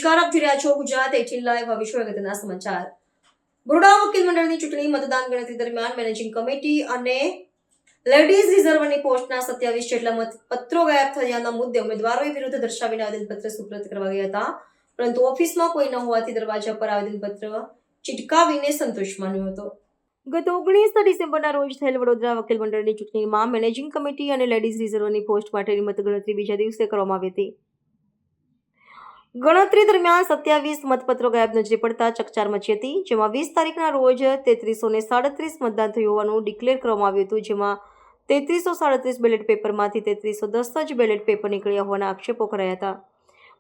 નમસ્કાર, આપ જોઈ રહ્યા છો ગુજરાત 18 લાઈવ. હવે વિશ્વ અગત્યના સમાચાર. બરોડા વકીલ મંડળની ચૂંટણી મતદાન ગણતરી દરમિયાન મેનેજિંગ કમિટી અને લેડીઝ રિઝર્વની પોસ્ટના 27 જેટલા મતપત્રો ગાયબ થયાના મુદ્દે ઉમેદવારોએ વિરોધ દર્શાવીને આવેદનપત્ર સુપ્રત કરવા ગયા હતા, પરંતુ ઓફિસમાં કોઈ ન હોવાથી દરવાજા પર આવેદનપત્ર ચીટકાવીને સંતોષ માન્યો હતો. ગત 19 ડિસેમ્બરના રોજ થયેલ વડોદરા વકીલ મંડળની ચૂંટણીમાં મેનેજિંગ કમિટી અને લેડીઝ રિઝર્વની પોસ્ટ માટેની મતગણતરી બીજા દિવસે કરવામાં આવી હતી. ગણતરી દરમિયાન 27 મતપત્રો ગાયબ નજરે પડતા ચકચાર મચી હતી, જેમાં 20 તારીખના રોજ 3337 મતદાન થયું હોવાનું ડિક્લેર કરવામાં આવ્યું હતું, જેમાં 3337 બેલેટ પેપરમાંથી 3310 જ બેલેટ પેપર નીકળ્યા હોવાના આક્ષેપો કરાયા હતા.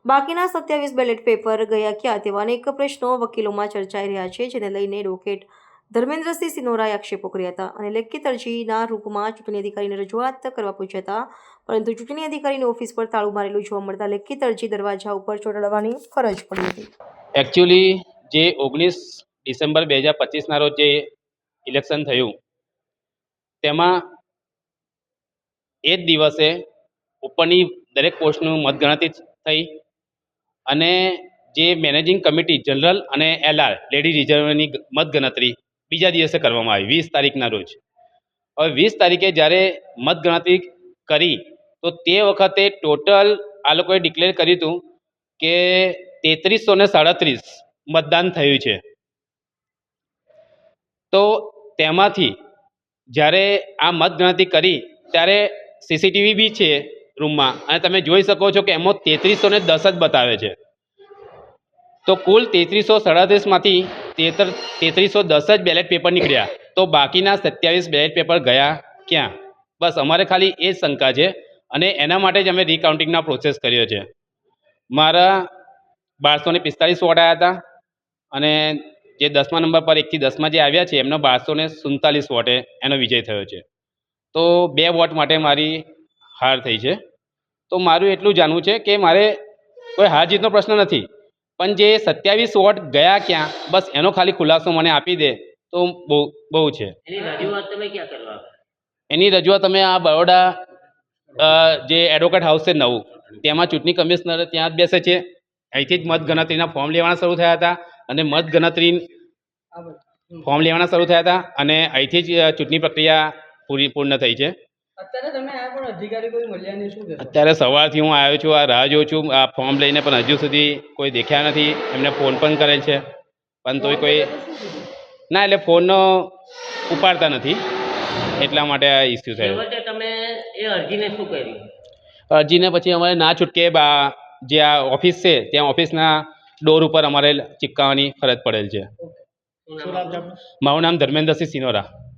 બાકીના 27 બેલેટ પેપર ગયા ક્યાં તેવા અનેક પ્રશ્નો વકીલોમાં ચર્ચાઈ રહ્યા છે, જેને લઈને એડવોકેટ ધર્મેન્દ્રસિંહ સિનોરાએ આક્ષેપો કર્યા હતા અને લેખિત અરજીના રૂપમાં ચૂંટણી અધિકારીને રજૂઆત કરવા પૂછ્યા હતા, પરંતુ ચૂંટણી અધિકારીની ઓફિસ પર તાળું મારેલું જોવા મળતા લેખિત અરજી દરવાજા ઉપર ચોંટાડવાની ફરજ પડી હતી. એકચ્યુઅલી જે 19 ડિસેમ્બર 2025ના રોજ જે ઇલેક્શન થયું તેમાં એ જ દિવસે ઉપરની દરેક પોસ્ટનું મતગણતરી થઈ અને જે મેનેજિંગ કમિટી જનરલ અને LR લેડી રિઝર્વની મતગણતરી બીજા દિવસે કરવામાં આવી 20 તારીખના રોજ. હવે 20 તારીખે જ્યારે મતગણતરી કરી તો તે વખતે ટોટલ આ લોકોએ ડિક્લેર કર્યું હતું કે 3337 મતદાન થયું છે. તો તેમાંથી જ્યારે આ મતગણતરી કરી ત્યારે CCTV બી છે રૂમમાં અને તમે જોઈ શકો છો કે એમાં 3310 જ બતાવે છે. તો કુલ 3337માંથી 3310 જ બેલેટ પેપર નીકળ્યા, તો બાકીના 27 બેલેટ પેપર ગયા ક્યાં? બસ અમારે ખાલી એ જ શંકા છે અને એના માટે જ અમે રીકાઉન્ટિંગના પ્રોસેસ કર્યો છે. મારા 1245 વોટ આવ્યા હતા અને જે 10મા નંબર પર 1 થી 10માં જે આવ્યા છે એમનો 1247 વોટે એનો વિજય થયો છે. તો 2 વોટ માટે મારી હાર થઈ છે. તો મારું એટલું જાણવું છે કે મારે કોઈ હાર જીતનો પ્રશ્ન નથી, પણ જે 27 વોટ ગયા ક્યાં બસ એનો ખાલી ખુલાસો મને આપી દે તો બહુ છે. એની રજૂઆત તમે આ બરોડા જે એડવોકેટ હાઉસ છે નવું, તેમાં ચૂંટણી કમિશનર ત્યાં જ બેસે છે. અહીંથી જ મતગણતરીના ફોર્મ લેવાના શરૂ થયા હતા અને મતગણતરી ફોર્મ લેવાના શરૂ થયા હતા અને અહીંથી જ ચૂંટણી પ્રક્રિયા પૂર્ણ થઈ છે. અત્યારે સવારથી હું આવ્યો છું, આ રાહ જોઉં છું આ ફોર્મ લઈને, પણ હજુ સુધી કોઈ દેખ્યા નથી. એમને ફોન પણ કરેલ છે પણ તોય કોઈ ના, એટલે ફોનનો ઉપાડતા નથી, એટલા માટે આ ઇસ્યુ થયો. તમે એ અરજીને શું કર્યું? અરજીને પછી અમારે ના છૂટકે જે આ ઓફિસ છે ત્યાં ઓફિસના ડોર ઉપર અમારે ચિપકાવવાની ફરજ પડેલ છે. મારું નામ ધર્મેન્દ્રસિંહ સિનોરા.